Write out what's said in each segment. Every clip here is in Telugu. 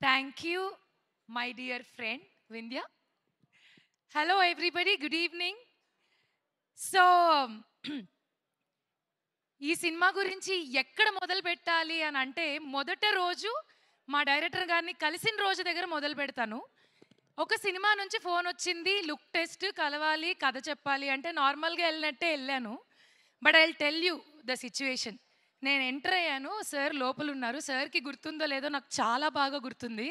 Thank you, my dear friend Vindhya. Hello, everybody. Good evening. So ఈ సినిమా గురించి ఎక్కడ మొదలు పెట్టాలి అని అంటే మొదట రోజు మా డైరెక్టర్ గారిని కలిసిన రోజు దగ్గర మొదలు పెడతాను. ఒక సినిమా నుంచి ఫోన్ వచ్చింది, లుక్ టెస్ట్ కలవాలి, కథ చెప్పాలి అంటే నార్మల్గా వెళ్ళినట్టే వెళ్ళాను. But I will tell you the situation. నేను ఎంటర్ అయ్యాను, సార్ లోపల ఉన్నారు. సార్కి గుర్తుందో లేదో నాకు చాలా బాగా గుర్తుంది.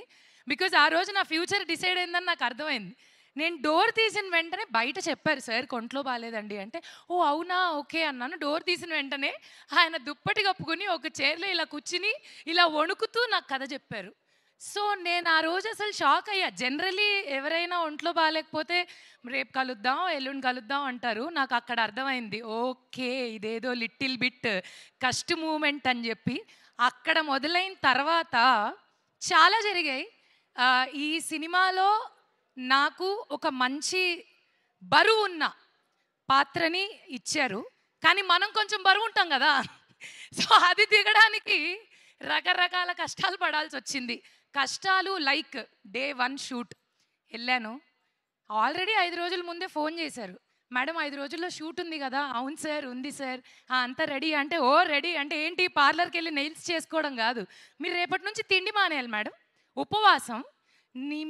బికాజ్ ఆ రోజు నా ఫ్యూచర్ డిసైడ్ అయిందని నాకు అర్థమైంది. నేను డోర్ తీసిన వెంటనే బయట చెప్పారు, సార్ ఒంట్లో బాగాలేదండి అంటే, ఓ అవునా ఓకే అన్నాను. డోర్ తీసిన వెంటనే ఆయన దుప్పటి కప్పుకొని ఒక చైర్లో ఇలా కూర్చుని ఇలా వణుకుతూ నాకు కథ చెప్పారు. సో నేను ఆ రోజు అసలు షాక్ అయ్యా. జనరలీ ఎవరైనా ఒంట్లో బాగాలేకపోతే రేపు కలుద్దాం, ఎల్లుండి కలుద్దాం అంటారు. నాకు అక్కడ అర్థమైంది, ఓకే ఇదేదో లిటిల్ బిట్ కష్ట మూమెంట్ అని చెప్పి. అక్కడ మొదలైన తర్వాత చాలా జరిగాయి. ఈ సినిమాలో నాకు ఒక మంచి బరువున్న పాత్రని ఇచ్చారు. కానీ మనం కొంచెం బరువు ఉంటాం కదా, సో అది దిగడానికి రకరకాల కష్టాలు పడాల్సి వచ్చింది. కష్టాలు లైక్ డే 1 షూట్ వెళ్ళాను. ఆల్రెడీ 5 రోజుల ముందే ఫోన్ చేశారు, మేడం 5 రోజుల్లో షూట్ ఉంది కదా. అవును సార్ ఉంది సార్. అంతా రెడీ అంటే, ఓ రెడీ అంటే ఏంటి, పార్లర్కి వెళ్ళి నెయిల్స్ చేసుకోవడం కాదు, మీరు రేపటి నుంచి తిండి మానేయాలి మేడం, ఉపవాసం,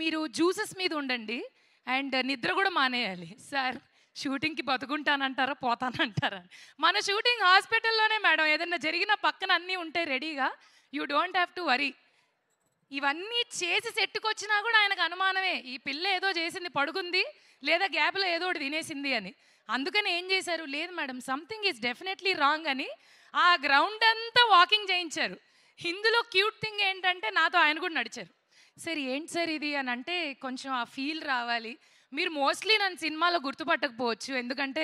మీరు జ్యూసెస్ మీద ఉండండి అండ్ నిద్ర కూడా మానేయాలి. సార్ షూటింగ్కి బతుకుంటానంటారా పోతానంటారా? మన షూటింగ్ హాస్పిటల్లోనే మేడం, ఏదైనా జరిగిన పక్కన అన్నీ ఉంటాయి రెడీగా, you don't have to worry. ఇవన్నీ చేసి సెట్టుకొచ్చినా కూడా ఆయనకు అనుమానమే, ఈ పిల్ల ఏదో చేసింది పడుకుంది లేదా గ్యాప్లో ఏదో ఒకటి తినేసింది అని. అందుకని ఏం చేశారు, లేదు madam something is definitely wrong అని ఆ గ్రౌండ్ అంతా వాకింగ్ చేయించారు. ఇందులో క్యూట్ థింగ్ ఏంటంటే నాతో ఆయన కూడా నడిచారు. సరే ఏంటి సార్ ఇది అని అంటే, కొంచెం ఆ ఫీల్ రావాలి. మీరు మోస్ట్లీ నన్ను సినిమాలో గుర్తుపట్టకపోవచ్చు, ఎందుకంటే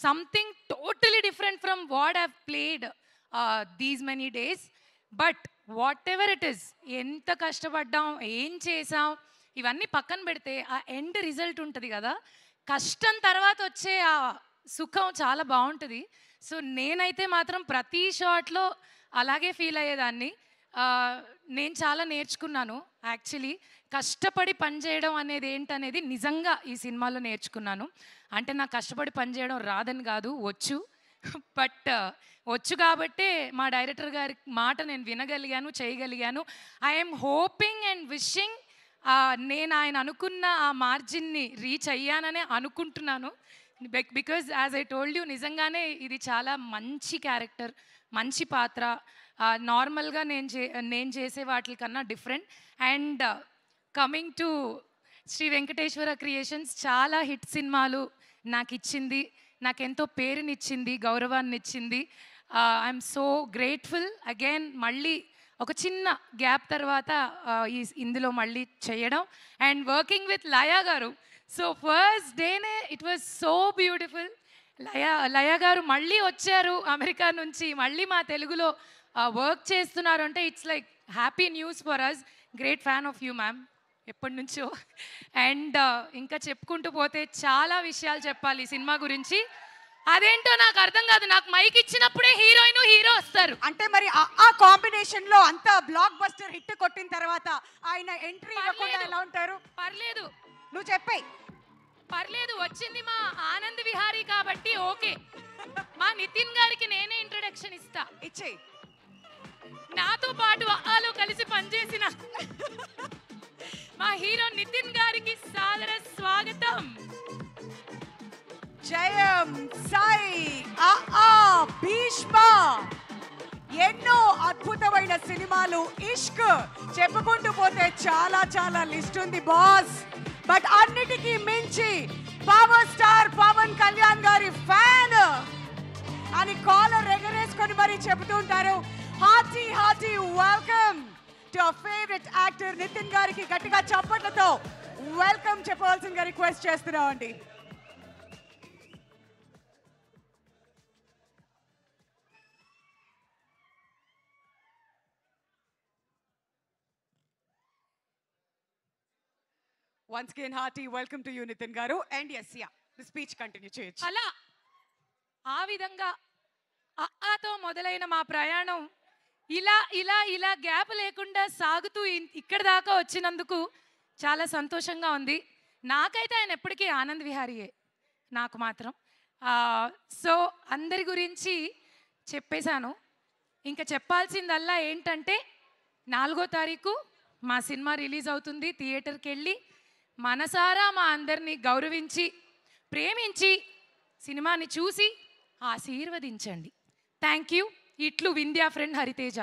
something totally different from what have played these many days. But what ever it is, ఎంత కష్టపడ్డాం, ఏం చేసాం, ఇవన్నీ పక్కన పెడితే ఆ ఎండ్ రిజల్ట్ ఉంటుంది కదా, కష్టం తర్వాత వచ్చే ఆ సుఖం చాలా బాగుంటుంది. సో నేనైతే మాత్రం ప్రతి షాట్లో అలాగే ఫీల్ అయ్యేదాన్ని. నేను చాలా నేర్చుకున్నాను యాక్చువల్లీ. కష్టపడి పనిచేయడం అనేది ఏంటనేది నిజంగా ఈ సినిమాలో నేర్చుకున్నాను. అంటే నాకు కష్టపడి పనిచేయడం రాదని కాదు, వచ్చు. బట్ వచ్చు కాబట్టే మా డైరెక్టర్ గారి మాట నేను వినగలిగాను, చేయగలిగాను. ఐఎమ్ హోపింగ్ అండ్ విషింగ్ నేను ఆయన అనుకున్న ఆ మార్జిన్ని రీచ్ అయ్యాననే అనుకుంటున్నాను. Because as I told you, నిజంగానే ఇది చాలా మంచి క్యారెక్టర్, మంచి పాత్ర. నార్మల్గా నేను చేసే వాటికన్నా different. And coming to Sri Venkateswara creations, చాలా హిట్ సినిమాలు నాకు ఇచ్చింది, నాకెంతో పేరునిచ్చింది, గౌరవాన్ని ఇచ్చింది. I'm so grateful. అగైన్ మళ్ళీ ఒక చిన్న గ్యాప్ తర్వాత ఇందులో మళ్ళీ చేయడం అండ్ వర్కింగ్ విత్ లయా గారు. సో ఫస్ట్ డేనే it was so beautiful. Laya గారు మళ్ళీ వచ్చారు అమెరికా నుంచి, మళ్ళీ మా తెలుగులో వర్క్ చేస్తున్నారు అంటే it's like happy news for us. Great fan of you ma'am ఎప్పటి నుంచో. అండ్ ఇంకా చెప్పుకుంటూ పోతే చాలా విషయాలు చెప్పాలి సినిమా గురించి. అదేంటో నాకు అర్థం కాదు, నాకు మైక్ ఇచ్చినప్పుడే హీరోయిన్ హీరో వస్తారు అంటే మరి ఆ కాంబినేషన్ లో అంత బ్లాక్ బస్టర్ హిట్ కొట్టిన తర్వాత ఆయన ఎంట్రీ ఇవ్వకుండా ఎలా ఉంటారు? పర్లేదు, నువ్వు చెప్పేయ్. పర్లేదు, వచ్చింది మా ఆనంద్ విహారీ కాబట్టి ఓకే. మా నితిన్ గారికి నేనే ఇంట్రొడక్షన్ ఇస్తా. ఇచ్చేయ్. నాతో పాటు ఆలో కలిసి పనిచేసిన మా హీరో నితిన్ గారికి సాదర స్వాగతం. జయం సాయి భీష్మ. ఎన్నో అద్భుతమైన సినిమాలు, ఇష్క్ చెప్పుకుంటూ పోతే చాలా చాలా లిస్ట్ ఉంది బాస్. బట్ అన్నిటికీ మించి పవర్ స్టార్ పవన్ కళ్యాణ్ గారి ఫ్యాన్ అని కాలర్ ఎగరేసుకొని మరి చెబుతూ ఉంటారు. Hearty hearty welcome to our favourite actor Nitin గారికి గట్టిగా చప్పట్లతో వెల్కమ్ చెప్పవలసిందిగా రిక్వెస్ట్ చేస్తున్నామండి. Once again, hearty welcome to you, Nitin Garu. And yes, yeah, the speech continue చేయొచ్చు. అలా ఆ విధంగా అతో మొదలైన మా ప్రయాణం ఇలా ఇలా ఇలా గ్యాప్ లేకుండా సాగుతూ ఇక్కడ దాకా వచ్చినందుకు చాలా సంతోషంగా ఉంది. నాకైతే ఆయన ఎప్పటికీ ఆనంద్ విహారీయే నాకు మాత్రం. సో అందరి గురించి చెప్పేశాను. ఇంకా చెప్పాల్సిందల్లా ఏంటంటే 4వ తారీఖు మా సినిమా రిలీజ్ అవుతుంది. థియేటర్కి వెళ్ళి మనసారా మా అందరినీ గౌరవించి ప్రేమించి సినిమాని చూసి ఆశీర్వదించండి. Thank you. ఇట్లు వింధ్యా ఫ్రెండ్ హరితేజ.